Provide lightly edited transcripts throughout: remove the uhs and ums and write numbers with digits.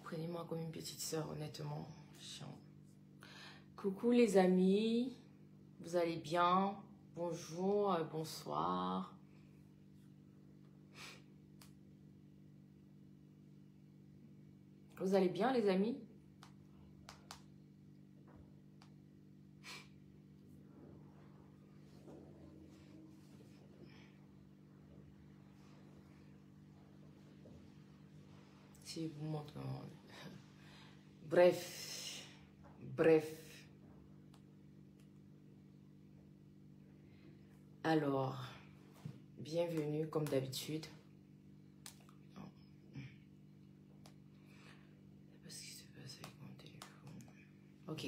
Prenez-moi comme une petite sœur, honnêtement. Chiant. Coucou les amis, vous allez bien? Bonjour, bonsoir. Vous allez bien les amis? Si vous montre. Bref. Alors, bienvenue comme d'habitude. Qu'est-ce qui se passe avec mon téléphone? Ok.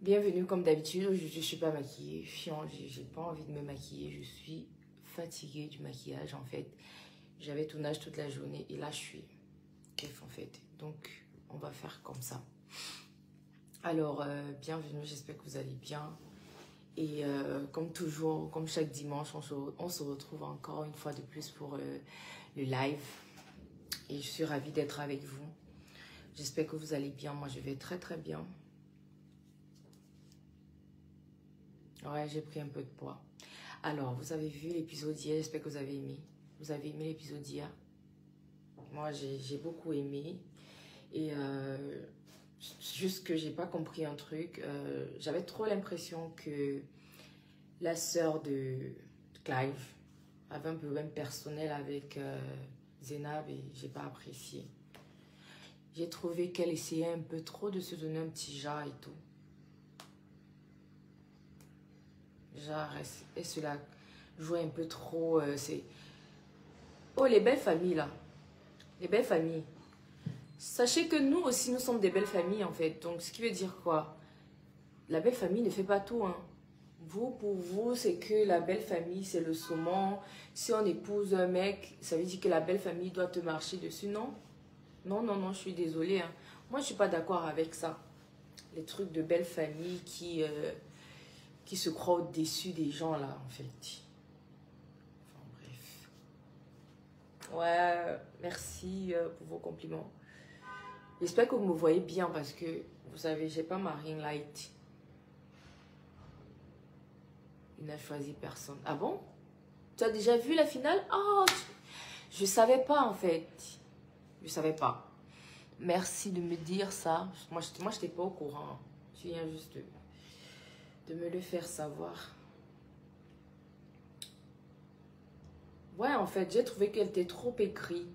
Bienvenue comme d'habitude. Aujourd'hui, je ne suis pas maquillée. Chiant, j'ai pas envie de me maquiller. Je suis fatiguée du maquillage en fait. J'avais tournage toute la journée et là je suis en fait. Donc on va faire comme ça. Alors bienvenue, j'espère que vous allez bien. Et comme toujours, comme chaque dimanche, on se retrouve encore une fois de plus pour le live. Et je suis ravie d'être avec vous. J'espère que vous allez bien. Moi je vais très très bien. Ouais, j'ai pris un peu de poids. Alors, vous avez vu l'épisode d'hier, j'espère que vous avez aimé. Vous avez aimé l'épisode d'hier? Moi, j'ai beaucoup aimé. Et juste que j'ai pas compris un truc. J'avais trop l'impression que la sœur de Clive avait un problème personnel avec Zainab et j'ai pas apprécié. J'ai trouvé qu'elle essayait un peu trop de se donner un petit genre et tout. Genre, et cela jouait un peu trop. C'est... Oh, les belles familles là. Les belles familles. Sachez que nous aussi, nous sommes des belles familles en fait. Donc, ce qui veut dire quoi? La belle famille ne fait pas tout. Hein. Vous, pour vous, c'est que la belle famille, c'est le saumon. Si on épouse un mec, ça veut dire que la belle famille doit te marcher dessus. Non, non, non, non, je suis désolée. Hein. Moi, je suis pas d'accord avec ça. Les trucs de belle famille qui se croient au-dessus des gens là, en fait. Enfin, bref. Ouais, merci pour vos compliments. J'espère que vous me voyez bien parce que, vous savez, j'ai pas ma ring light. Il n'a choisi personne. Ah bon? Tu as déjà vu la finale? Oh, je savais pas en fait. Je savais pas. Merci de me dire ça. Moi, je n'étais pas au courant. Tu viens juste de me le faire savoir. Ouais, en fait, j'ai trouvé qu'elle était trop écrite.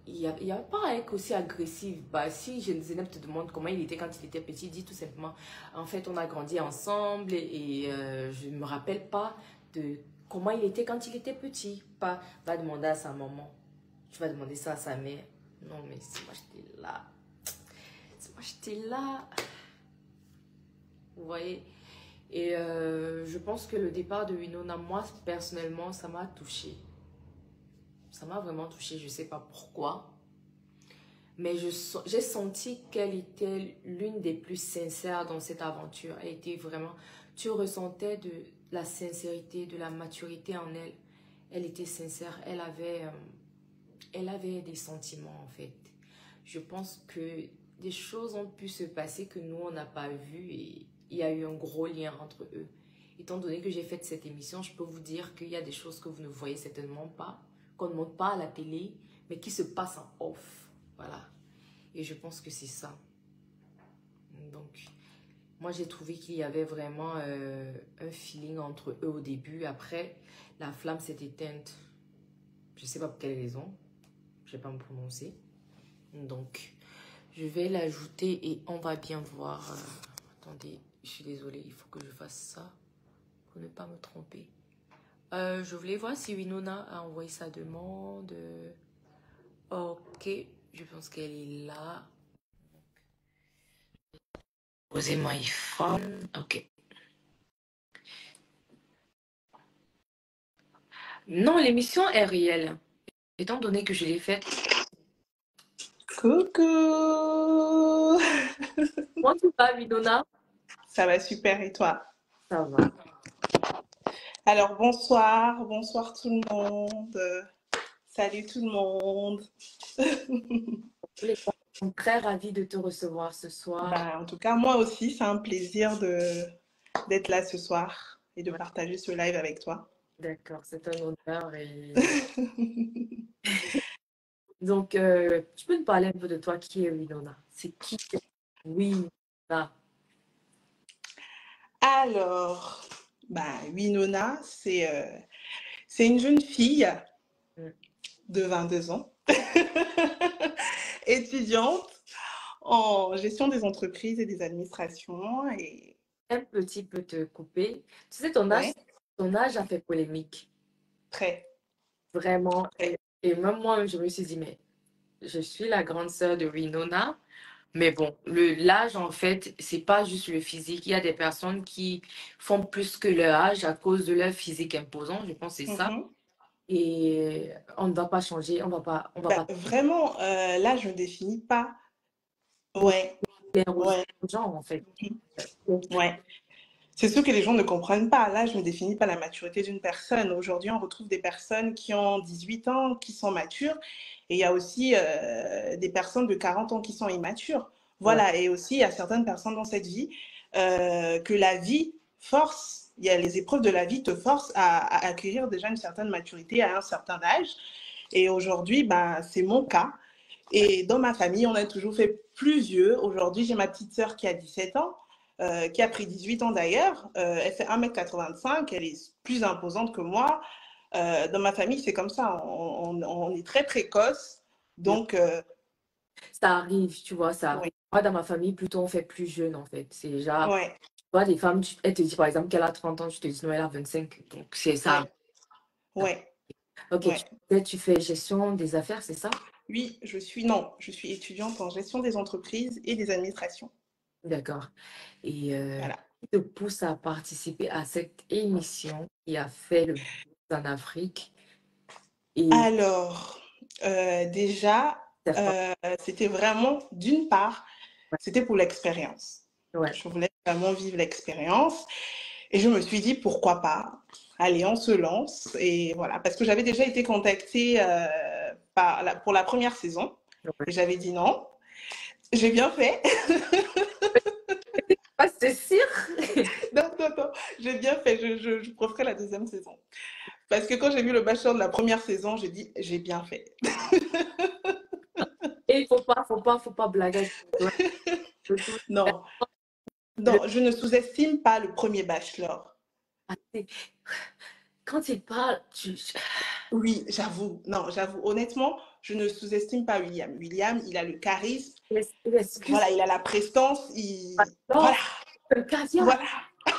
Il y a pas à être aussi agressif. Bah, si Zeneb te demande comment il était quand il était petit, dis tout simplement. En fait, on a grandi ensemble et je ne me rappelle pas de comment il était quand il était petit. Pas va demander à sa maman. Tu vas demander ça à sa mère. Non, mais c'est moi, j'étais là. C'est moi, j'étais là. Vous voyez? Et je pense que le départ de Winona, moi, personnellement, ça m'a touchée. Ça m'a vraiment touchée, je ne sais pas pourquoi. Mais j'ai senti qu'elle était l'une des plus sincères dans cette aventure. Elle était vraiment... Tu ressentais de la sincérité, de la maturité en elle. Elle était sincère. Elle avait des sentiments, en fait. Je pense que des choses ont pu se passer que nous, on n'a pas vu. Et il y a eu un gros lien entre eux. Étant donné que j'ai fait cette émission, je peux vous dire qu'il y a des choses que vous ne voyez certainement pas, qu'on ne montre pas à la télé, mais qui se passent en off. Voilà. Et je pense que c'est ça. Donc, moi, j'ai trouvé qu'il y avait vraiment un feeling entre eux au début. Après, la flamme s'est éteinte. Je ne sais pas pour quelle raison. Je ne vais pas me prononcer. Donc, je vais l'ajouter et on va bien voir. Attendez, je suis désolée. Il faut que je fasse ça pour ne pas me tromper. Je voulais voir si Winona a envoyé sa demande. Ok, je pense qu'elle est là. Posez mon iPhone. Ok. Non, l'émission est réelle. Étant donné que je l'ai faite. Coucou! Comment tu vas, Winona? Ça va super et toi? Ça va. Alors bonsoir tout le monde. Salut tout le monde. Tous les cas. suis très ravie de te recevoir ce soir. Ben, en tout cas, moi aussi, c'est un plaisir d'être là ce soir et de Ouais, partager ce live avec toi. d'accord, c'est un honneur. Et donc, tu peux nous parler un peu de toi, qui est Winona? C'est qui Winona? Alors, ben, Winona, c'est une jeune fille Mm. de 22 ans, étudiante en gestion des entreprises et des administrations. Et Un petit peu te couper. Tu sais, ouais, ton âge a fait polémique, très, vraiment. très. Et même moi, je me suis dit, mais je suis la grande sœur de Winona. Mais bon, l'âge, en fait, c'est pas juste le physique. Il y a des personnes qui font plus que leur âge à cause de leur physique imposant. Je pense que c'est ça. Mhm. Et on ne va pas changer. On va Ben, pas vraiment, là, je ne définis pas. oui, Ouais, plaire ouais, aux gens, en fait. mhm, Donc, ouais. C'est ce que les gens ne comprennent pas. Là, je ne définis pas la maturité d'une personne. Aujourd'hui, on retrouve des personnes qui ont 18 ans, qui sont matures, et il y a aussi des personnes de 40 ans qui sont immatures. ouais. Voilà, et aussi, il y a certaines personnes dans cette vie que la vie force, il y a les épreuves de la vie te forcent à acquérir déjà une certaine maturité à un certain âge. Et aujourd'hui, ben, c'est mon cas. Et dans ma famille, on a toujours fait plus vieux. Aujourd'hui, j'ai ma petite sœur qui a 17 ans, qui a pris 18 ans d'ailleurs. Elle fait 1,85 m, elle est plus imposante que moi. Dans ma famille, c'est comme ça. On est très précoce. Oui. Donc, Ça arrive, tu vois, ça ouais, arrive. Moi, dans ma famille, plutôt, on fait plus jeune, en fait. C'est déjà, ouais, tu vois, des femmes, elles te disent, par exemple, qu'elle a 30 ans, tu te dis, non, elle a 25. Donc, c'est ça. ouais, ouais, Ok, ouais. tu fais gestion des affaires, c'est ça? Oui, non, je suis étudiante en gestion des entreprises et des administrations. D'accord. Et Voilà. qui te pousse à participer à cette émission qui a fait le buzz en Afrique? Et Alors, déjà, c'est pas- c'était vraiment, d'une part, c'était pour l'expérience. ouais, Je voulais vraiment vivre l'expérience. Et je me suis dit, pourquoi pas? Allez, on se lance. Et voilà, parce que j'avais déjà été contactée pour la première saison. ouais. Et j'avais dit non. J'ai bien fait. Ah, c'est sûr? Non, non, non. J'ai bien fait. Je referai la deuxième saison. Parce que quand j'ai vu le bachelor de la première saison, j'ai dit, j'ai bien fait. Et il faut pas blaguer avec le tout. Non, Le- non, je ne sous-estime pas le premier bachelor. Quand il parle, Oui, j'avoue. Non, j'avoue. Honnêtement, je ne sous-estime pas William. William, il a le charisme. excuse Voilà, il a la prestance. moi, Voilà, le caviar. voilà,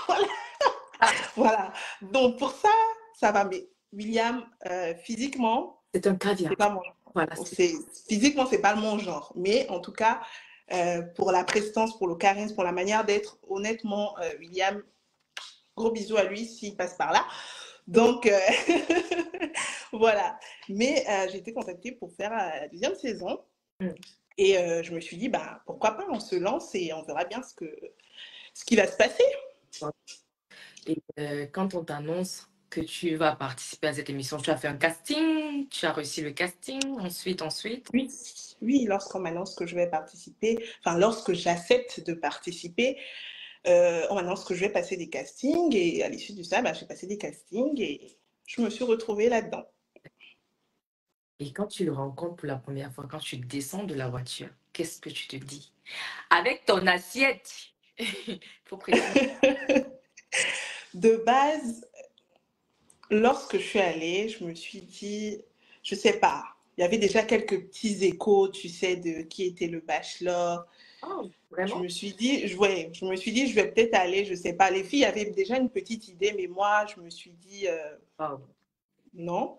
voilà, Ah, voilà. Donc, pour ça, ça va. Mais William, physiquement, c'est un c'est caviar. pas mon Voilà, genre. Physiquement, c'est pas mon genre. Mais en tout cas, pour la prestance, pour le charisme, pour la manière d'être, honnêtement, William, gros bisous à lui s'il passe par là. Donc, voilà. Mais j'ai été contactée pour faire la deuxième saison. Et je me suis dit, bah, pourquoi pas, on se lance et on verra bien ce qui va se passer. et quand on t'annonce que tu vas participer à cette émission, tu as fait un casting, tu as réussi le casting, ensuite. Oui, oui, lorsqu'on m'annonce que je vais participer, enfin, lorsque j'accepte de participer, on m'annonce que je vais passer des castings. Et à l'issue de ça, bah, j'ai passé des castings et je me suis retrouvée là-dedans. Et quand tu le rencontres pour la première fois, quand tu descends de la voiture, qu'est-ce que tu te dis? Avec ton assiette, faut préciser. De base, lorsque je suis allée, je me suis dit, je sais pas, il y avait déjà quelques petits échos, tu sais, de qui était le bachelor. Oh, Je vraiment? me suis dit, ouais, je me suis dit, je vais peut-être aller, je sais pas. Les filles avaient déjà une petite idée, mais moi, je me suis dit Wow. non.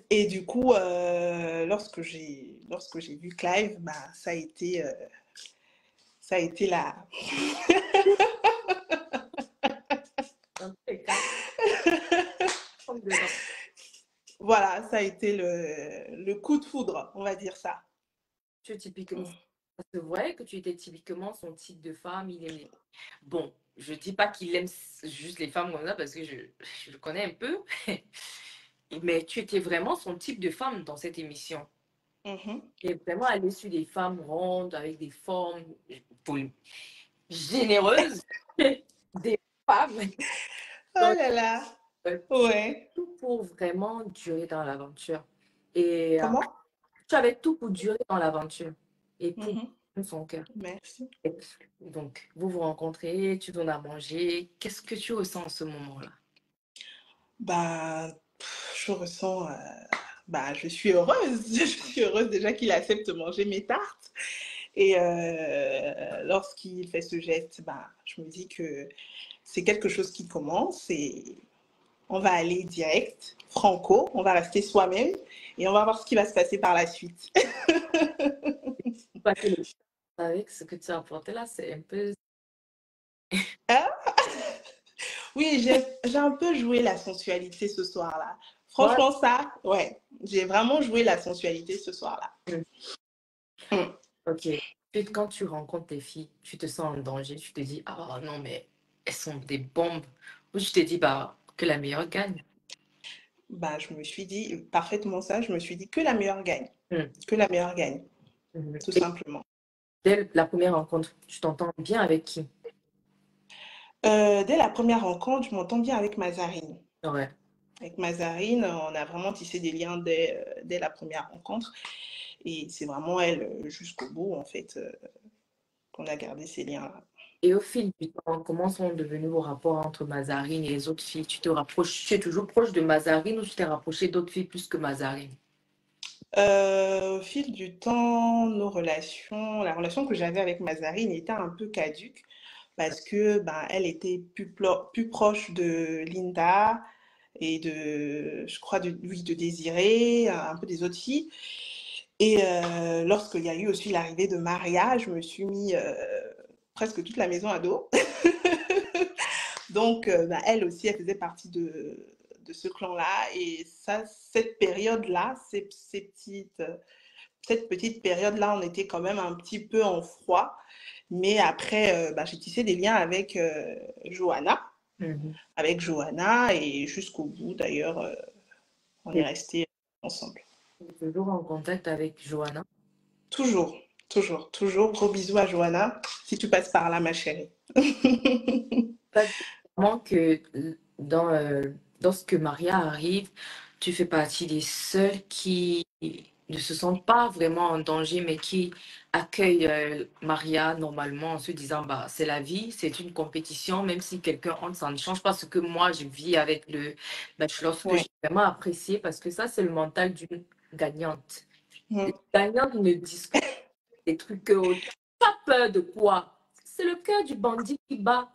Et du coup, lorsque j'ai vu Clive, bah, ça a été la, voilà, ça a été le coup de foudre, on va dire ça. Tu es typiquement, ça se voyait que tu étais typiquement son type de femme. Il aimait. Bon, je dis pas qu'il aime juste les femmes comme ça parce que je le connais un peu. Mais tu étais vraiment son type de femme dans cette émission. Mhm. Et vraiment aller sur des femmes rondes avec des formes généreuses, des femmes. Oh Donc, là là. tu as Ouais. tout pour vraiment durer dans l'aventure. Et Comment? tu avais tout pour durer dans l'aventure et pour Mhm. son cœur. Merci. Donc, vous vous rencontrez, tu donnes à manger. Qu'est-ce que tu ressens en ce moment-là? Bah, je ressens, bah, je suis heureuse. Je suis heureuse déjà qu'il accepte de manger mes tartes. Et lorsqu'il fait ce geste, bah, je me dis que c'est quelque chose qui commence et on va aller direct, franco, on va rester soi-même et on va voir ce qui va se passer par la suite. Parce que avec ce que tu as apporté là, c'est un peu... Hein? Oui, j'ai un peu joué la sensualité ce soir-là. Voilà. Franchement, ça, ouais, j'ai vraiment joué la sensualité ce soir-là. Mm. Ok. Puis quand tu rencontres tes filles, tu te sens en danger, tu te dis, ah non, mais elles sont des bombes. Ou tu te dis, bah, que la meilleure gagne. Bah, je me suis dit parfaitement ça, je me suis dit que la meilleure gagne, Hmm. que la meilleure gagne, tout Et simplement. dès la première rencontre, tu t'entends bien avec qui? Dès la première rencontre, je m'entends bien avec Mazarine. Ouais. Avec Mazarine, on a vraiment tissé des liens dès la première rencontre. Et c'est vraiment elle, jusqu'au bout, en fait, qu'on a gardé ces liens-là. Et au fil du temps, comment sont devenus vos rapports entre Mazarine et les autres filles? Tu te rapproches, tu es toujours proche de Mazarine ou tu t'es rapproché d'autres filles plus que Mazarine? Au fil du temps, la relation que j'avais avec Mazarine était un peu caduque parce que ben, elle était plus proche de Linda et je crois, oui, de Désirée, un peu des autres filles. Et lorsqu'il y a eu aussi l'arrivée de Maria, je me suis mis presque toute la maison à dos. Donc, bah, elle aussi, elle faisait partie de ce clan-là. Et ça, cette période-là, cette petite période-là, on était quand même un petit peu en froid. Mais après, bah, j'ai tissé des liens Johanna, Mhm. avec Johanna, et jusqu'au bout, d'ailleurs, on est Et restés ensemble. tu es toujours en contact avec Johanna? Toujours, toujours, toujours. Gros bisous à Johanna, si tu passes par là, ma chérie. Pas vraiment que dans ce que Maria arrive, tu fais partie des seuls qui ne se sentent pas vraiment en danger, mais qui accueillent Maria normalement en se disant, bah, c'est la vie, c'est une compétition, même si quelqu'un entre, ça ne change pas ce que moi je vis avec le bachelor, ce que Ouais. j'ai vraiment apprécié, parce que ça, c'est le mental d'une gagnante. Les Mm. gagnantes ne discutent des trucs que pas peur de quoi. C'est le cœur du bandit qui bat.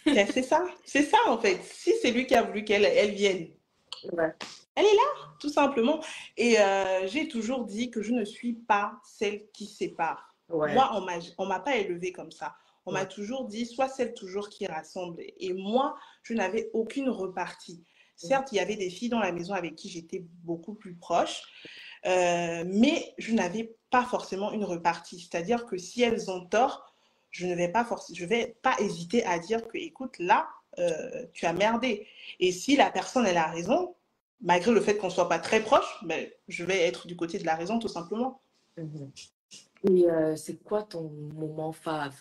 Ben, c'est ça en fait. Si c'est lui qui a voulu qu'elle vienne, Ouais. elle est là, tout simplement. Et j'ai toujours dit que je ne suis pas celle qui sépare. Ouais, Moi, on m'a pas élevée comme ça. On m'a ouais. toujours dit, sois celle toujours qui rassemble. Et moi, je n'avais aucune repartie. Certes, il y avait des filles dans la maison avec qui j'étais beaucoup plus proche, mais je n'avais pas forcément une repartie. C'est-à-dire que si elles ont tort, je vais pas hésiter à dire que, écoute, là, tu as merdé. Et si la personne, elle a raison, malgré le fait qu'on ne soit pas très proche, ben, je vais être du côté de la raison, tout simplement. Mhm. Et c'est quoi ton moment fave?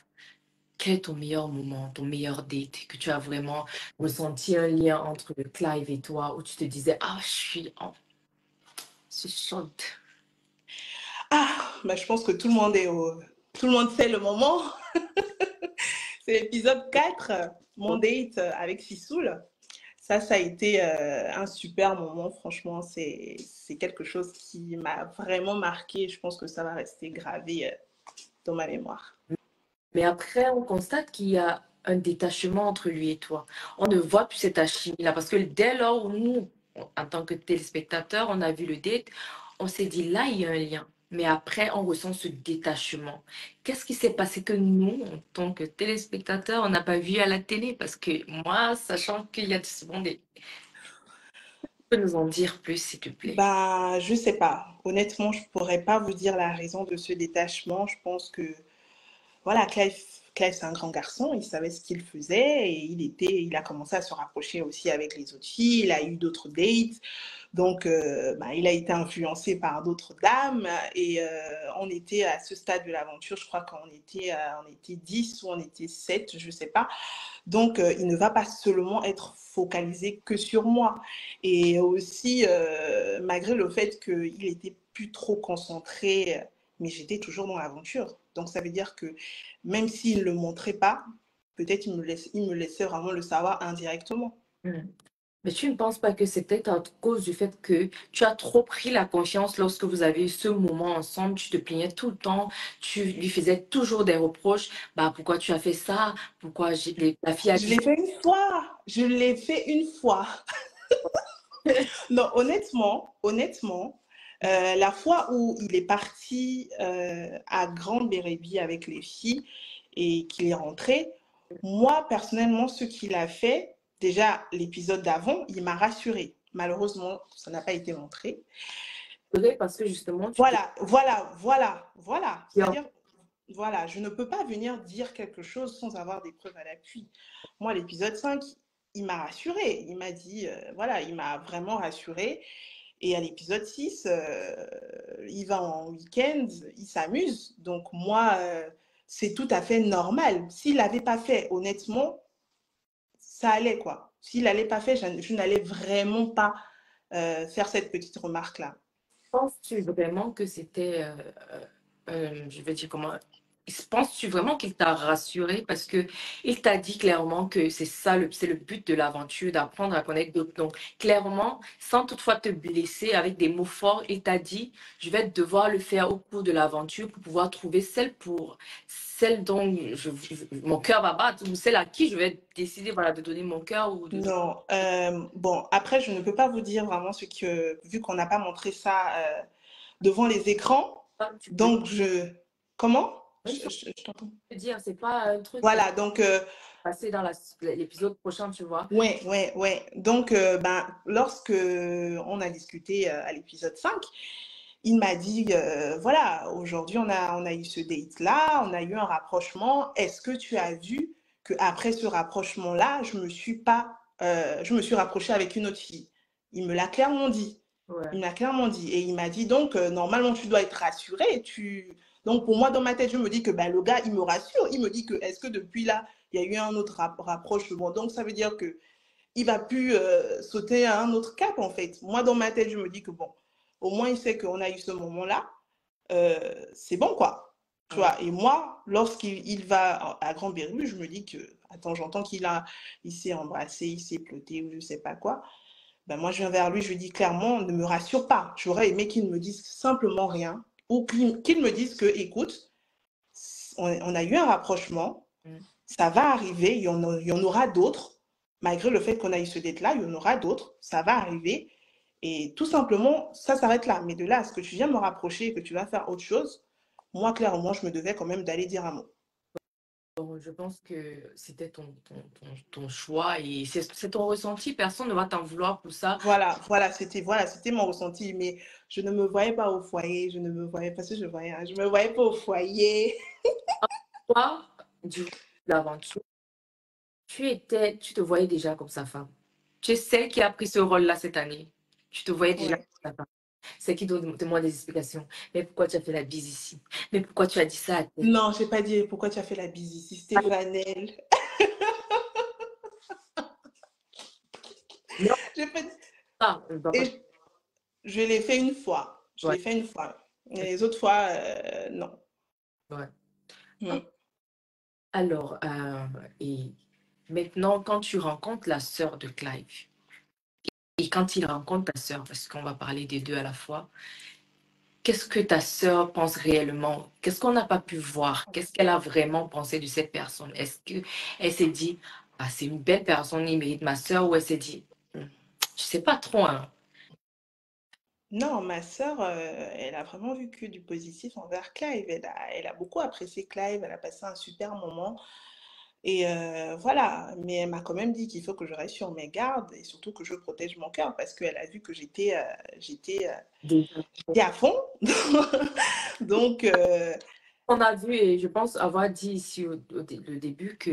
Quel est ton meilleur moment, ton meilleur date, que tu as vraiment ressenti un lien entre Clive et toi, où tu te disais, ah, je suis chaude. Ah, ben, je pense que tout le monde sait le moment. C'est l'épisode 4, mon date avec Sisoul. Ça a été un super moment. Franchement, c'est quelque chose qui m'a vraiment marqué. Je pense que ça va rester gravé dans ma mémoire. Mais après, on constate qu'il y a un détachement entre lui et toi. On ne voit plus cette alchimie-là, parce que dès lors où nous, en tant que téléspectateurs, on a vu le date, on s'est dit, là, il y a un lien. Mais après, on ressent ce détachement. Qu'est-ce qui s'est passé que nous, en tant que téléspectateurs, on n'a pas vu à la télé? Parce que moi, sachant qu'il y a souvent des... Tu peux nous en dire plus, s'il te plaît? Bah, je sais pas. Honnêtement, je pourrais pas vous dire la raison de ce détachement. Je pense que voilà, Clive, c'est un grand garçon, il savait ce qu'il faisait et il a commencé à se rapprocher aussi avec les autres filles, il a eu d'autres dates. Donc, il a été influencé par d'autres dames et on était à ce stade de l'aventure, je crois qu'on était 10 ou on était 7, je ne sais pas. Donc, il ne va pas seulement être focalisé que sur moi. Et aussi, malgré le fait qu'il était plus trop concentré, mais j'étais toujours dans l'aventure. Donc, ça veut dire que même s'il ne le montrait pas, peut-être il me laissait vraiment le savoir indirectement. Mm. Mais tu ne penses pas que c'est peut-être à cause du fait que tu as trop pris la conscience lorsque vous avez eu ce moment ensemble, tu te plaignais tout le temps, tu lui faisais toujours des reproches, bah pourquoi tu as fait ça, pourquoi la fille a Je dit l'ai fait une fois. Je l'ai fait une fois. Non, honnêtement, la fois où il est parti à Grande Bérébi avec les filles et qu'il est rentré, moi, personnellement, ce qu'il a fait, déjà, l'épisode d'avant, il m'a rassurée. Malheureusement, ça n'a pas été montré. parce que justement tu te Voilà. dis en C'est-à-dire, voilà, je ne peux pas venir dire quelque chose sans avoir des preuves à l'appui. Moi, l'épisode 5, il m'a rassurée. Il m'a dit, voilà, il m'a vraiment rassurée. Et à l'épisode 6, il va en week-end, il s'amuse. Donc moi, c'est tout à fait normal. S'il l'avait pas fait, honnêtement, ça allait quoi. S'il l'avait pas fait, je n'allais vraiment pas faire cette petite remarque-là. penses-tu vraiment que c'était, je vais dire comment, penses-tu vraiment qu'il t'a rassuré parce que il t'a dit clairement que c'est ça, c'est le but de l'aventure, d'apprendre à connaître d'autres. Donc, clairement, sans toutefois te blesser avec des mots forts, il t'a dit, je vais devoir le faire au cours de l'aventure pour pouvoir trouver celle dont mon cœur va battre ou celle à qui je vais décider, voilà, de donner mon cœur ou de... Non, bon, après, je ne peux pas vous dire vraiment vu qu'on n'a pas montré ça devant les écrans, Tu peux, donc comment? même sans Je t'entends. te dire, c'est pas un truc qui va Voilà, donc passer dans l'épisode prochain, tu vois. ouais. Donc, lorsque on a discuté à l'épisode 5, il m'a dit, voilà, aujourd'hui, on a eu ce date-là, on a eu un rapprochement. Est-ce que tu as vu qu'après ce rapprochement-là, je me suis rapprochée avec une autre fille? Il me l'a clairement dit. Ouais. Il me l'a clairement dit. Et il m'a dit, donc, normalement, tu dois être rassurée. Donc, pour moi, dans ma tête, je me dis que le gars, il me rassure. Il me dit que, est-ce que depuis là, il y a eu un autre rapprochement? Donc, ça veut dire que il va plus sauter à un autre cap, en fait. Moi, dans ma tête, je me dis que, bon, au moins, il sait qu'on a eu ce moment-là. C'est bon, quoi. Tu Ouais. vois, et moi, lorsqu'il va à Grand Berru, je me dis que, attends, j'entends il s'est embrassé, il s'est ploté ou je sais pas quoi. Ben moi, je viens vers lui, je lui dis clairement, ne me rassure pas. J'aurais aimé qu'il me dise simplement rien ou qu'il me dise que, écoute, on a eu un rapprochement, Mm. ça va arriver, il y en aura d'autres. Malgré le fait qu'on a eu ce date-là, il y en aura d'autres, ça va arriver. Et tout simplement, ça s'arrête là. Mais de là à ce que tu viens me rapprocher et que tu vas faire autre chose, moi, clairement, je me devais quand même d'aller dire un mot. Donc, je pense que c'était ton choix et c'est ton ressenti. Personne ne va t'en vouloir pour ça. Voilà, c'était mon ressenti. Mais je ne me voyais pas au foyer, je ne me voyais pas, parce que je me voyais pas au foyer. Toi, du l'aventure, tu te voyais déjà comme sa femme. Tu es celle qui a pris ce rôle-là cette année. Tu te voyais déjà Ouais. comme sa femme. C'est qui demande des explications. Mais pourquoi tu as fait la bise ici? Mais pourquoi tu as dit ça à tel? Non, j'ai pas dit pourquoi tu as fait la bise ici, Stéphane. Non, J'ai pas... on ne va pas. Et je l'ai fait une fois. Je Ouais, l'ai fait une fois. Et les autres fois, non. ouais. Mm. Alors, et maintenant, quand tu rencontres la sœur de Clive, et quand il rencontre ta sœur, parce qu'on va parler des deux à la fois, qu'est-ce que ta sœur pense réellement? Qu'est-ce qu'on n'a pas pu voir? Qu'est-ce qu'elle a vraiment pensé de cette personne? Est-ce qu'elle s'est dit, ah, c'est une belle personne, il mérite ma sœur, ou elle s'est dit, je sais pas trop, hein. Non, ma sœur, elle a vraiment vu que du positif envers Clive. Elle a beaucoup apprécié Clive, elle a passé un super moment. Et voilà, mais elle m'a quand même dit qu'il faut que je reste sur mes gardes et surtout que je protège mon cœur parce qu'elle a vu que j'étais Déjà. à fond. Donc, On a vu et je pense avoir dit ici le début que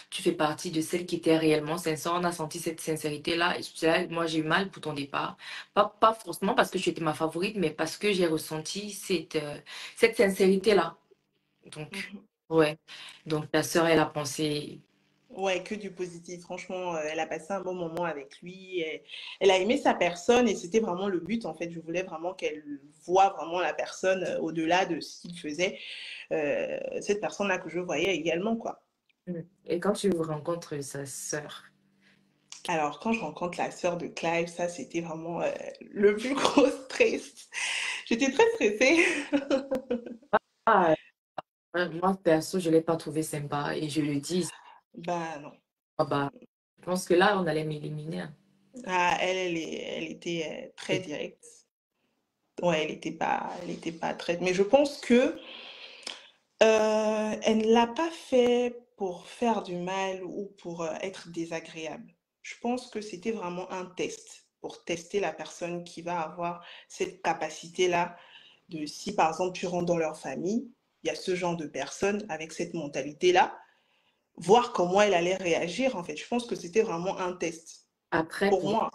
tu fais partie de celles qui étaient réellement sincères. On a senti cette sincérité-là. Et c'est là que moi, j'ai eu mal pour ton départ. Pas forcément parce que tu étais ma favorite, mais parce que j'ai ressenti cette sincérité-là. Donc, Mhm. ouais. Donc, ta sœur, elle a pensé. Ouais, que du positif. Franchement, elle a passé un bon moment avec lui. Elle a aimé sa personne et c'était vraiment le but, en fait. Je voulais vraiment qu'elle voie vraiment la personne au-delà de ce qu'il faisait. Cette personne-là que je voyais également, quoi. Et quand tu rencontres sa sœur, Alors, quand je rencontre la sœur de Clive, ça, c'était vraiment le plus gros stress. J'étais très stressée. ah, moi, perso, je ne l'ai pas trouvé sympa. Et je le dis, Bah non. ah bah, je pense que là, on allait m'éliminer, hein. Ah, elle était très Et directe. Ouais, elle était pas très. Mais je pense que elle ne l'a pas fait pour faire du mal ou pour être désagréable. Je pense que c'était vraiment un test pour tester la personne qui va avoir cette capacité-là de si par exemple tu rentres dans leur famille, il y a ce genre de personne avec cette mentalité-là, voir comment elle allait réagir en fait. Je pense que c'était vraiment un test après, pour moi.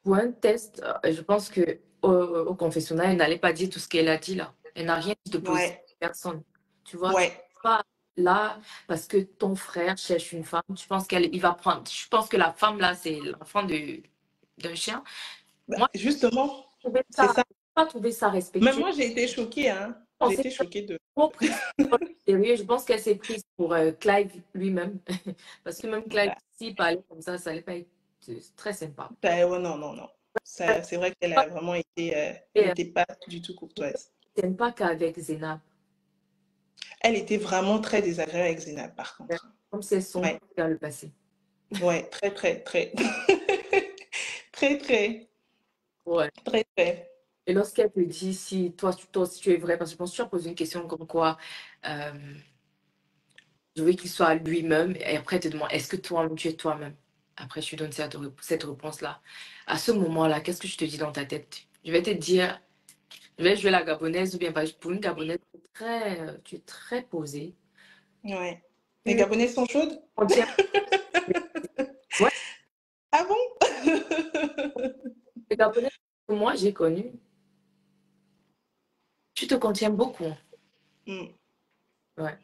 pour un test, je pense que au confessionnal, elle n'allait pas dire tout ce qu'elle a dit là. Elle n'a rien dit de positif Ouais, à personne. Tu vois, ouais. pas là parce que ton frère cherche une femme. Tu penses qu'elle, il va prendre. Je pense que la femme là, c'est l'enfant d'un chien. Bah, Moi, justement, je n'ai c'est ça. pas trouvé ça Même respectueux. moi, j'ai été choquée, hein. Je J'ai pensais été qu'elle choquée de... trop prise au sérieux. Je pense qu'elle s'est prise pour Clive lui-même. Parce que même Clive, Voilà. s'il parlait comme ça n'allait pas être très sympa. Bah, ouais, non, non, non. Ça, c'est vrai qu'elle a vraiment été... elle Et n'était pas du tout courtoise. sympa qu'avec Zénab. Elle était vraiment très désagréable avec Zénab, par contre. Comme si elles sont Ouais, dans le passé. ouais, très, très, très. Très, très, Ouais. très, très. Et lorsqu'elle te dit si toi, si tu es vrai, parce que je pense que tu as posé une question comme quoi euh, je veux qu'il soit lui-même, et après elle te demande est-ce que toi-même tu es toi-même? Après, je te donne cette réponse-là. À ce moment-là, qu'est-ce que je te dis dans ta tête? Je vais te dire, je vais jouer la gabonaise ou bien pas. Pour une gabonaise, tu es très posée. Ouais. Les Tu Gabonais sont chaudes? contiens, ouais, Ah bon? les gabonaises que moi j'ai connues, tu te contiens beaucoup. Hmm. Ouais.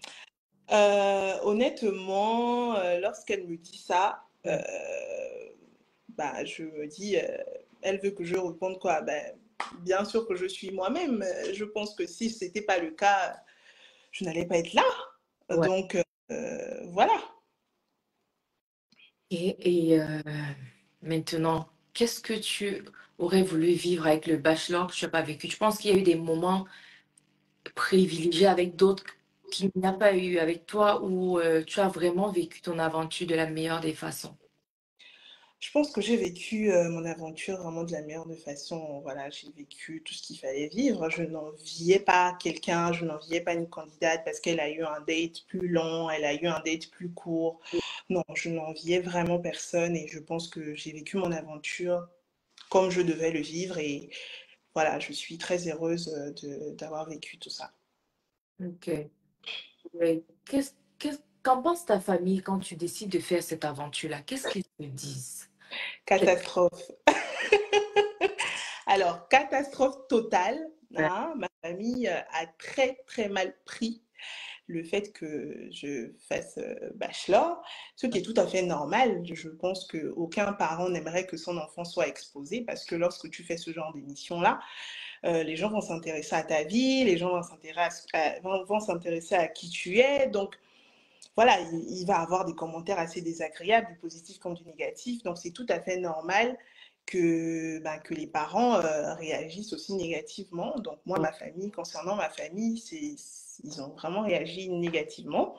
Honnêtement, lorsqu'elle me dit ça, Mm. bah, je me dis, elle veut que je réponde quoi? Ben, bien sûr que je suis moi-même. Je pense que si ce n'était pas le cas, je n'allais pas être là. Ouais. Donc, voilà. Et maintenant, qu'est-ce que tu aurais voulu vivre avec le bachelor que tu n'as pas vécu? Tu penses qu'il y a eu des moments privilégiés avec d'autres qu'il n'y a pas eu avec toi où tu as vraiment vécu ton aventure de la meilleure des façons? Je pense que j'ai vécu mon aventure vraiment de la meilleure des façons. Voilà, j'ai vécu tout ce qu'il fallait vivre. Je n'enviais pas quelqu'un, je n'enviais pas une candidate parce qu'elle a eu un date plus long, elle a eu un date plus court. Non, je n'enviais vraiment personne et je pense que j'ai vécu mon aventure comme je devais le vivre et voilà, je suis très heureuse d'avoir vécu tout ça. Ok. Mais qu'en pense ta famille quand tu décides de faire cette aventure-là? Qu'est-ce qu'ils te disent? Catastrophe. Alors, catastrophe totale, Ouais, hein, ma famille a très très mal pris le fait que je fasse bachelor, ce qui est tout à fait normal. Je pense qu'aucun parent n'aimerait que son enfant soit exposé parce que lorsque tu fais ce genre d'émission-là, les gens vont s'intéresser à ta vie, les gens vont s'intéresser à qui tu es. Donc, voilà, il va avoir des commentaires assez désagréables, du positif comme du négatif. Donc, c'est tout à fait normal que les parents réagissent aussi négativement. Donc, moi, ma famille, concernant ma famille, ils ont vraiment réagi négativement.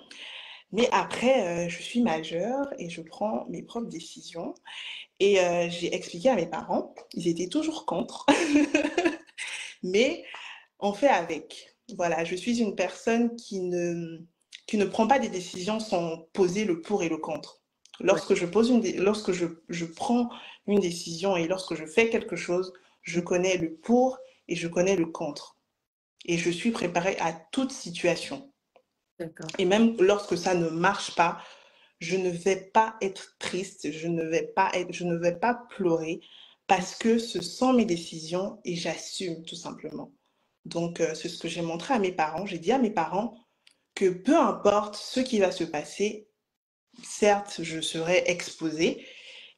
Mais après, je suis majeure et je prends mes propres décisions. Et j'ai expliqué à mes parents, ils étaient toujours contre, mais on fait avec. Voilà, je suis une personne qui ne prend pas des décisions sans poser le pour et le contre. ouais. Lorsque je prends une décision et lorsque je fais quelque chose, je connais le pour et je connais le contre. Et je suis préparée à toute situation. D'accord. Et même lorsque ça ne marche pas, je ne vais pas être triste, je ne vais pas pleurer parce que ce sont mes décisions et j'assume tout simplement. Donc, c'est ce que j'ai montré à mes parents. J'ai dit à mes parents que peu importe ce qui va se passer, certes, je serai exposée,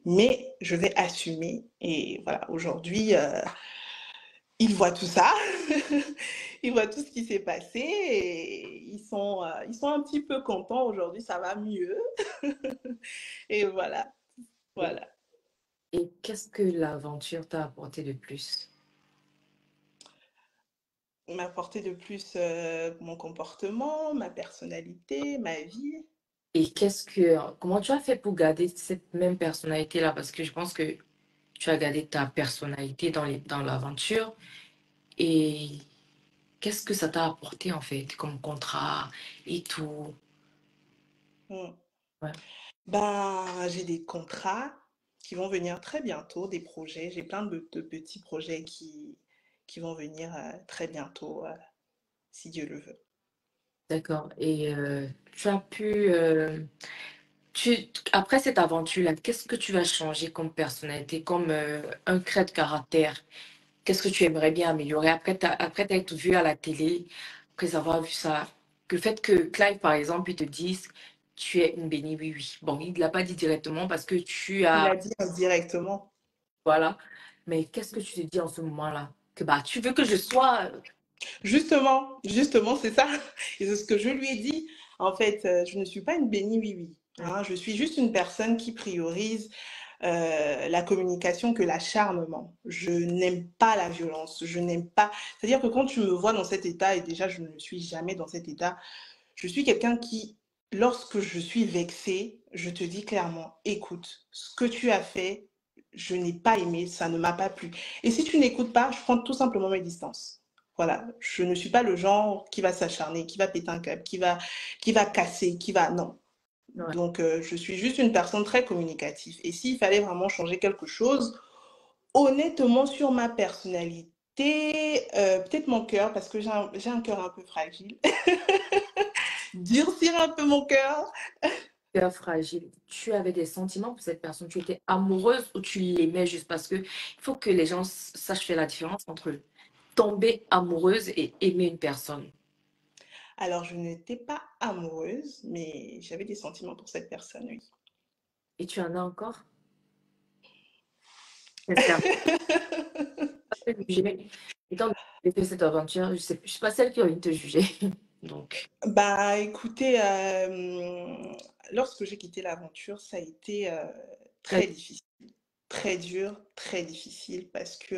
mais je vais assumer. Et voilà, aujourd'hui, ils voient tout ça, ils voient tout ce qui s'est passé et ils sont un petit peu contents. Aujourd'hui, ça va mieux. Et voilà, Et, voilà. et qu'est-ce que l'aventure t'a apporté de plus? M'apporter de plus mon comportement, ma personnalité, ma vie. Et comment tu as fait pour garder cette même personnalité-là? Parce que je pense que tu as gardé ta personnalité dans l'aventure. Et qu'est-ce que ça t'a apporté en fait, comme contrat et tout? Mm. Ouais. Ben, j'ai des contrats qui vont venir très bientôt, des projets. J'ai plein de petits projets qui vont venir très bientôt, si Dieu le veut. D'accord. Et tu as pu, après cette aventure-là, qu'est-ce que tu vas changer comme personnalité, comme un trait de caractère? Qu'est-ce que tu aimerais bien améliorer après t'être vu à la télé, après avoir vu ça? Que le fait que Clive, par exemple, il te dise, tu es une bénie, oui, oui. Bon, il ne l'a pas dit directement parce que tu Il as, a dit indirectement. voilà. Mais qu'est-ce que tu te dis en ce moment-là? Que bah, tu veux que je sois, Justement, c'est ça. Et c'est ce que je lui ai dit. En fait, je ne suis pas une bénie oui-oui. Hein. Je suis juste une personne qui priorise la communication que l'acharnement. Je n'aime pas la violence. Je n'aime pas. C'est-à-dire que quand tu me vois dans cet état, et déjà je ne suis jamais dans cet état, je suis quelqu'un qui, lorsque je suis vexée, je te dis clairement, écoute, ce que tu as fait, je n'ai pas aimé, ça ne m'a pas plu. Et si tu n'écoutes pas, je prends tout simplement mes distances. Voilà, je ne suis pas le genre qui va s'acharner, qui va péter un câble, qui va casser, qui va... Non. ouais. Donc, je suis juste une personne très communicative. Et s'il fallait vraiment changer quelque chose, honnêtement, sur ma personnalité, peut-être mon cœur, parce que j'ai un cœur un peu fragile. Durcir un peu mon cœur. Cœur fragile. Tu avais des sentiments pour cette personne. Tu étais amoureuse ou tu l'aimais juste parce que il faut que les gens sachent faire la différence entre tomber amoureuse et aimer une personne. Alors, je n'étais pas amoureuse, mais j'avais des sentiments pour cette personne, oui. Et tu en as encore? Sincèrement, pas te juger. Étant donné que j'ai fait cette aventure, je suis pas celle qui a envie de te juger. Donc, Bah, écoutez, lorsque j'ai quitté l'aventure, ça a été euh, très difficile, très dur, très difficile, parce que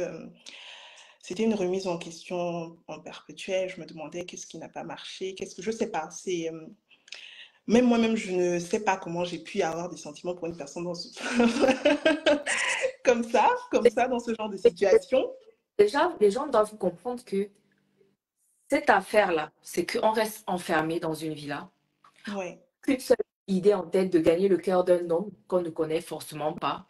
c'était une remise en question en perpétuel. Je me demandais qu'est-ce qui n'a pas marché, qu'est-ce que je sais pas. C'est même moi-même, je ne sais pas comment j'ai pu avoir des sentiments pour une personne dans ce... comme ça, dans ce genre de situation. déjà, les gens doivent comprendre que cette affaire-là, c'est qu'on reste enfermé dans une villa. Ouais. Qu'une seule idée en tête de gagner le cœur d'un homme qu'on ne connaît forcément pas.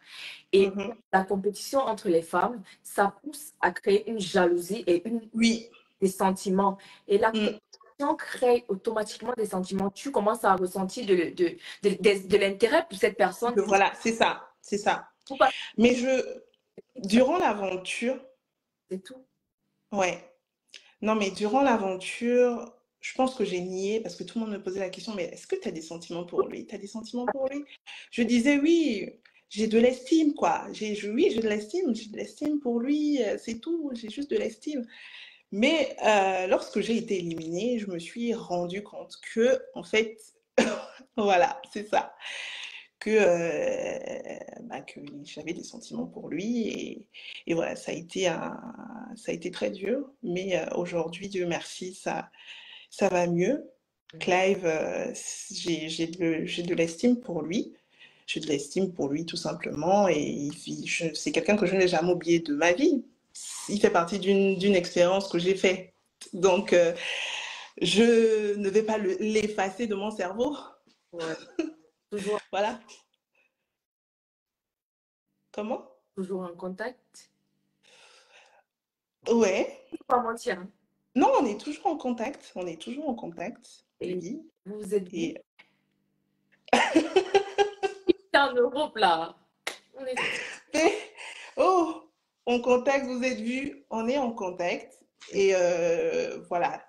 Et Mhm. la compétition entre les femmes, ça pousse à créer une jalousie et Oui. des sentiments. Et la Mm. compétition crée automatiquement des sentiments. Tu commences à ressentir de l'intérêt pour cette personne. Voilà, c'est ça, c'est ça. Pourquoi? Mais durant l'aventure, C'est tout. ouais. Non, mais durant l'aventure, je pense que j'ai nié parce que tout le monde me posait la question, mais est-ce que tu as des sentiments pour lui? Tu as des sentiments pour lui? Je disais oui, j'ai de l'estime, quoi. Oui, j'ai de l'estime pour lui, c'est tout, j'ai juste de l'estime. Mais lorsque j'ai été éliminée, je me suis rendu compte que, en fait, voilà, c'est ça. Que j'avais des sentiments pour lui et voilà, ça a été très dur, mais aujourd'hui, Dieu merci, ça va mieux. Clive, j'ai de l'estime pour lui. J'ai de l'estime pour lui tout simplement et c'est quelqu'un que je n'ai jamais oublié de ma vie. Il fait partie d'une expérience que j'ai faite. Donc, je ne vais pas l'effacer de mon cerveau. Ouais. Toujours, Voilà. Comment? toujours en contact. Ouais. Faut pas mentir, hein. Non, on est toujours en contact. On est toujours en contact, Et oui. vous vous êtes vus? Et C'est en Europe, là. On est... mais, oh, en contact, vous êtes vus, on est en contact. Et voilà,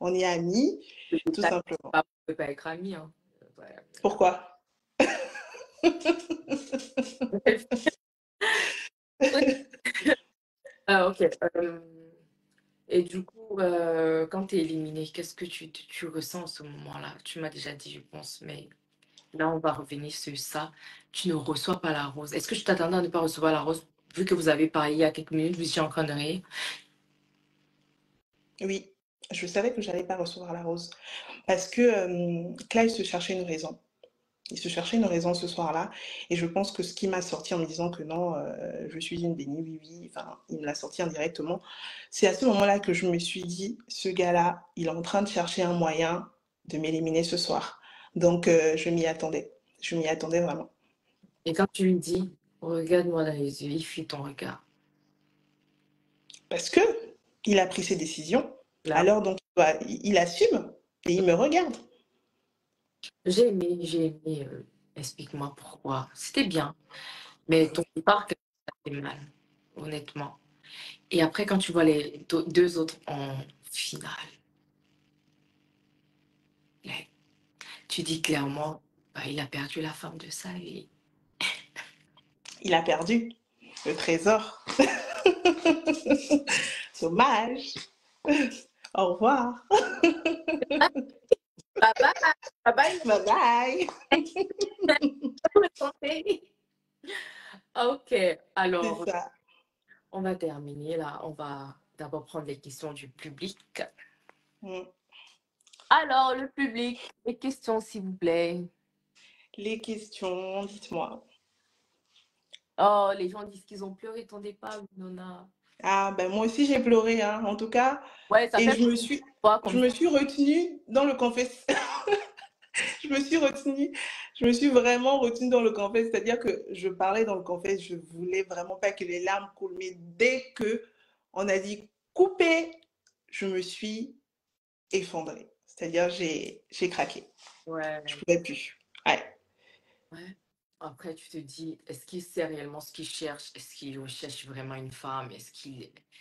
on est amis, tout simplement. Pas, on peut pas être amis, hein. Pourquoi? Ouais. Ah, ok. Et du coup, quand tu es éliminé, qu'est-ce que tu ressens en ce moment-là? Tu m'as déjà dit, je pense, mais là, on va revenir sur ça. Tu ne reçois pas la rose. Est-ce que tu t'attendais à ne pas recevoir la rose, vu que vous avez parlé il y a quelques minutes, vous étiez en train de rire? Oui, je savais que j'allais pas recevoir la rose. Parce que Clive se cherchait une raison. Il se cherchait une raison ce soir-là. Et je pense que ce qui m'a sorti en me disant que non, je suis une bénie, oui, oui, enfin, il me l'a sorti indirectement. C'est à ce moment-là que je me suis dit, ce gars-là, il est en train de chercher un moyen de m'éliminer ce soir. Donc, je m'y attendais. Je m'y attendais vraiment. Et quand tu lui dis, regarde-moi dans les yeux, il fuit ton regard. Parce que il a pris ses décisions. Là, Alors, donc, il assume et il me regarde. j'ai aimé, explique-moi pourquoi. C'était bien, mais ton départ, ça fait mal, honnêtement. Et après, quand tu vois les deux autres en finale, là, tu dis clairement, bah, il a perdu la femme de sa vie. Il a perdu le trésor. Dommage. Au revoir. Bye bye, bye bye, Bye bye. santé. Ok, C'est alors, ça. on va terminer là. On va d'abord prendre les questions du public. Mm. Alors, le public, les questions, s'il vous plaît. Les questions, dites-moi. Oh, les gens disent qu'ils ont pleuré ton départ, Nona. Ah, ben moi aussi j'ai pleuré, hein, en tout cas. Ouais, ça Et fait quoi je comme me ça? suis retenue dans le confesse. Je me suis retenue, je me suis vraiment retenue dans le confesse. C'est-à-dire que je parlais dans le confesse, je voulais vraiment pas que les larmes coulent. Mais dès que on a dit couper, je me suis effondrée. C'est-à-dire j'ai craqué. Je Ouais, pouvais plus. Ouais. ouais. Après, tu te dis, est-ce qu'il sait réellement ce qu'il cherche? Est-ce qu'il recherche vraiment une femme?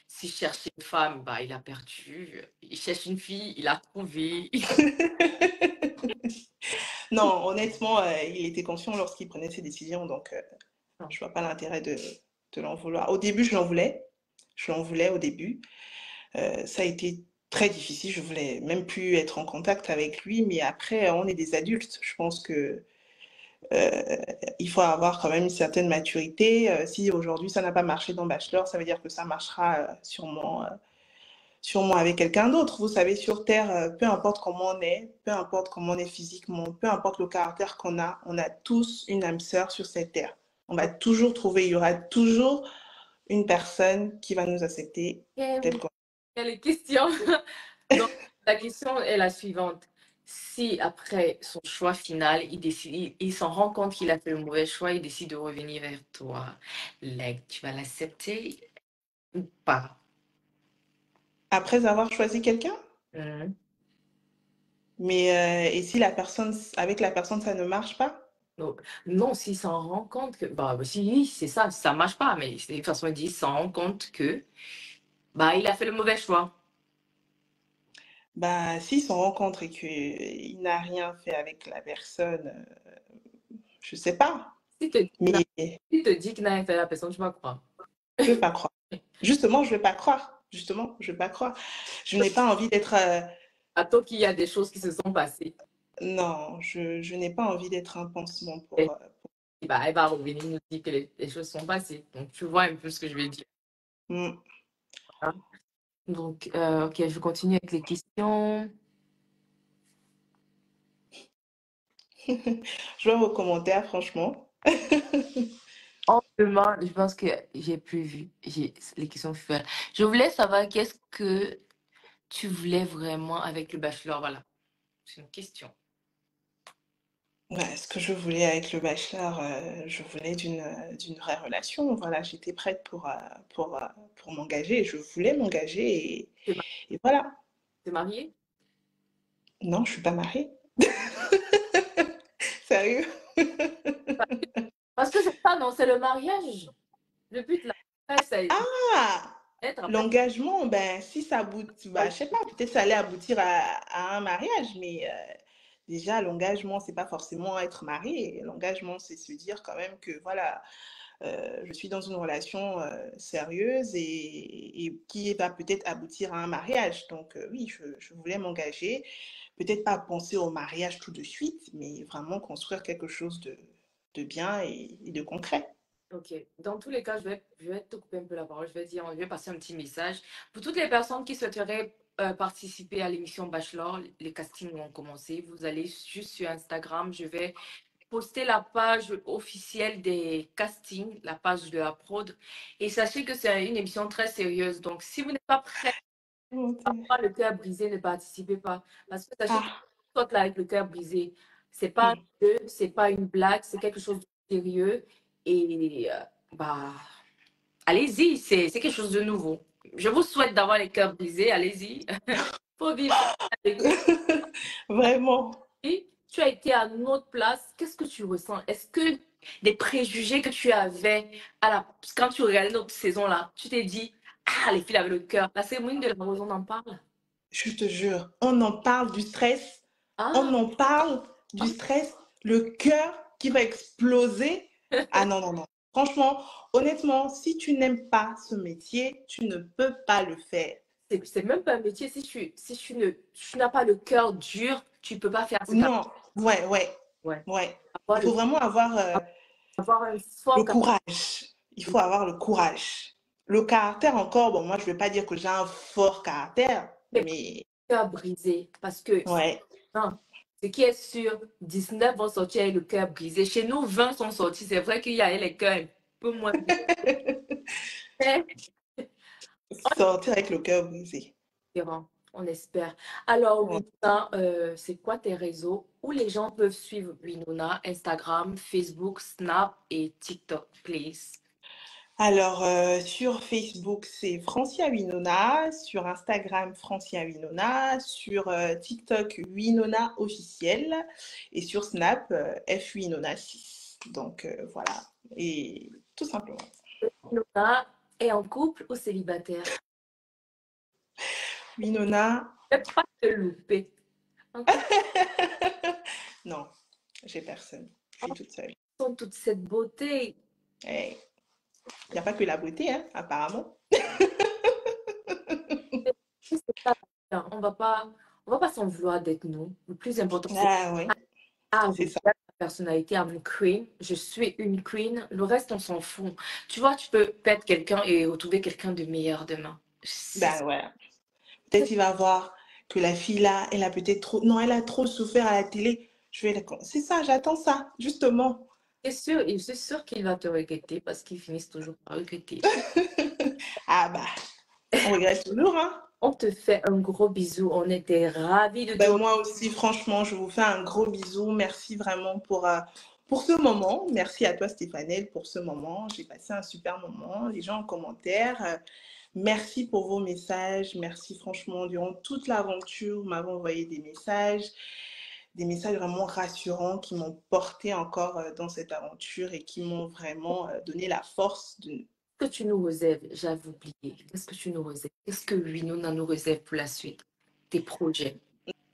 S'il cherche une femme, bah, il a perdu. Il cherche une fille, il a trouvé. Non, honnêtement, il était conscient lorsqu'il prenait ses décisions, donc je vois pas l'intérêt de l'en vouloir. Au début, je l'en voulais. Je l'en voulais au début. Ça a été très difficile. Je voulais même plus être en contact avec lui, mais après, on est des adultes. Je pense que il faut avoir quand même une certaine maturité. Si aujourd'hui ça n'a pas marché dans Bachelor, ça veut dire que ça marchera sûrement avec quelqu'un d'autre. Vous savez, sur Terre, peu importe comment on est, peu importe comment on est physiquement, peu importe le caractère qu'on a, on a tous une âme sœur sur cette Terre. On va toujours trouver, il y aura toujours une personne qui va nous accepter tel Ok, qu'on quelle question? Donc, la question est la suivante. Si après son choix final, il décide, il s'en rend compte qu'il a fait le mauvais choix, il décide de revenir vers toi, tu vas l'accepter ou pas? après avoir choisi quelqu'un. Mhm. Mais et si avec la personne, ça ne marche pas? Donc, non, s'il s'en rend compte que, bah, si, oui, c'est ça, ça marche pas, mais de toute façon, il dit, il s'en rend compte que, bah, il a fait le mauvais choix. Bah, s'ils se rencontrent et qu'il n'a rien fait avec la personne, je sais pas. Si te, Mais s'il te dit qu'il n'a rien fait à la personne, tu vas croire. je vais pas croire. Justement, je vais pas croire. Justement, je vais pas croire. Je n'ai pas envie d'être. Attends qu'il y a des choses qui se sont passées. Non, je n'ai pas envie d'être un pansement Et, pour. bah, elle va revenir nous dire que les choses sont passées. Donc, tu vois un peu ce que je vais dire. Hmm. Hein. Donc, ok, je continue avec les questions. Je vois vos commentaires, franchement. En demain, je pense que j'ai plus vu. Les questions finales. Je voulais savoir qu'est-ce que tu voulais vraiment avec le bachelor. Voilà, c'est une question. Ouais, ce que je voulais avec le bachelor, je voulais d'une vraie relation. Voilà, j'étais prête pour m'engager. Je voulais m'engager T'es ma- et voilà. t'es mariée? Non, je suis pas mariée. Sérieux? Parce que c'est ça, non, c'est le mariage. Le but, là, après, c'est Ah! être après. L'engagement, ben, si ça aboutit, bah, je sais pas, peut-être ça allait aboutir à un mariage, mais déjà, l'engagement, c'est pas forcément être marié. L'engagement, c'est se dire quand même que, voilà, je suis dans une relation sérieuse et qui va peut-être aboutir à un mariage. Donc, oui, je voulais m'engager, peut-être pas penser au mariage tout de suite, mais vraiment construire quelque chose de bien et de concret. Ok. Dans tous les cas, je vais te couper un peu la parole. Je vais passer un petit message. Pour toutes les personnes qui souhaiteraient participer à l'émission Bachelor, les castings vont commencer. Vous allez juste sur Instagram. Je vais poster la page officielle des castings, la page de la prod. Et sachez que c'est une émission très sérieuse. Donc, si vous n'êtes pas prêt à Volontaire. avoir le cœur brisé, ne participez pas. Parce que sachez que Ah, toi, là, avec le cœur brisé, c'est pas un hmm. jeu, c'est pas une blague, c'est quelque chose de sérieux. Et bah, allez-y, c'est quelque chose de nouveau. Je vous souhaite d'avoir les cœurs brisés, allez-y. Faut vivre avec vous. Vraiment. Et tu as été à une autre place, qu'est-ce que tu ressens? Est-ce que des préjugés que tu avais quand tu regardais notre saison-là, tu t'es dit, ah, les filles avaient le cœur. La cérémonie de la rose, on en parle. Je te jure, on en parle du stress, Ah, on en parle du stress, le cœur qui va exploser. Ah non, non, non. Franchement, honnêtement, si tu n'aimes pas ce métier, tu ne peux pas le faire. c'est même pas un métier. Si tu n'as pas le cœur dur, tu peux pas faire cet art. Non, ouais, ouais, Ouais. ouais. Avoir Il faut vraiment avoir avoir un le fort courage. Il faut avoir le courage. Le caractère encore, bon, moi, je ne vais pas dire que j'ai un fort caractère, mais cœur brisé. Parce que ouais. non, ce qui est sûr, 19 vont sortir avec le cœur brisé. Chez nous, 20 sont sortis. C'est vrai qu'il y a les cœurs un peu moins brisés. Sortir avec le cœur brisé. Espérant, on espère. Alors, Ouais. Winona, c'est quoi tes réseaux où les gens peuvent suivre Winona? Instagram, Facebook, Snap et TikTok, please. Alors, sur Facebook, c'est Francia Winona, sur Instagram, Francia Winona, sur TikTok, Winona officiel, et sur Snap, F Winona 6. Donc, voilà, et tout simplement. Winona est en couple ou célibataire? Winona, Ne pas te louper. En couple, non, j'ai personne. Je suis toute seule. sont toute cette beauté. Il n'y a pas que la beauté, hein, apparemment. C'est pas bien. On va pas s'en vouloir d'être nous. Le plus important, c'est Ah oui, c'est arriver ça. à la personnalité, à une queen. Je suis une queen. Le reste, on s'en fout. Tu vois, tu peux perdre quelqu'un et retrouver quelqu'un de meilleur demain. Ben ouais. Peut-être il va voir que la fille là, elle a peut-être trop, non, elle a trop souffert à la télé. Je vais la... C'est ça, j'attends ça, justement. C'est sûr, et je suis sûre qu'il va te regretter parce qu'ils finissent toujours par regretter. Ah bah, on regrette toujours, hein. On te fait un gros bisou. On était ravis de te Ben moi aussi, franchement, je vous fais un gros bisou. Merci vraiment pour ce moment. Merci à toi, Stéphanel, pour ce moment. J'ai passé un super moment. Les gens en commentaire. Merci pour vos messages. Merci franchement. Durant toute l'aventure, vous m'avez envoyé des messages vraiment rassurants qui m'ont porté encore dans cette aventure et qui m'ont vraiment donné la force de... Qu'est-ce que tu nous réserves? J'avais oublié. Qu'est-ce que tu nous réserves? Qu'est-ce que Winona nous réserve pour la suite? Tes projets.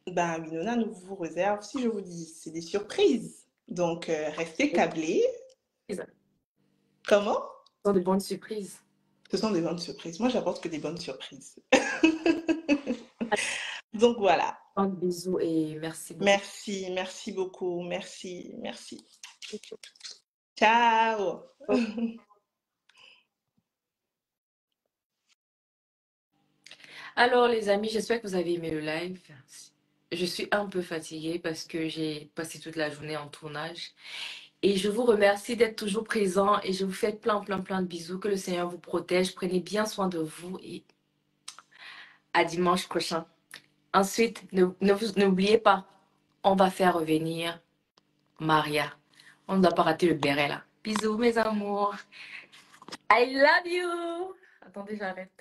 Ben, Winona nous vous réserve, si je vous dis, c'est des surprises. Donc, restez Ce câblés. Comment? sont de bonnes surprises. Ce sont des bonnes surprises. Moi, j'apporte que des bonnes surprises. Donc, voilà. Un bisou et merci beaucoup. Merci, merci beaucoup. Merci, merci. Ciao. Alors, les amis, j'espère que vous avez aimé le live. Je suis un peu fatiguée parce que j'ai passé toute la journée en tournage. Et je vous remercie d'être toujours présent et je vous fais plein, plein, plein de bisous. Que le Seigneur vous protège. Prenez bien soin de vous et à dimanche prochain. Ensuite, n'oubliez pas, on va faire revenir Maria. On ne doit pas rater le béret là. Bisous mes amours. I love you. Attendez, j'arrête.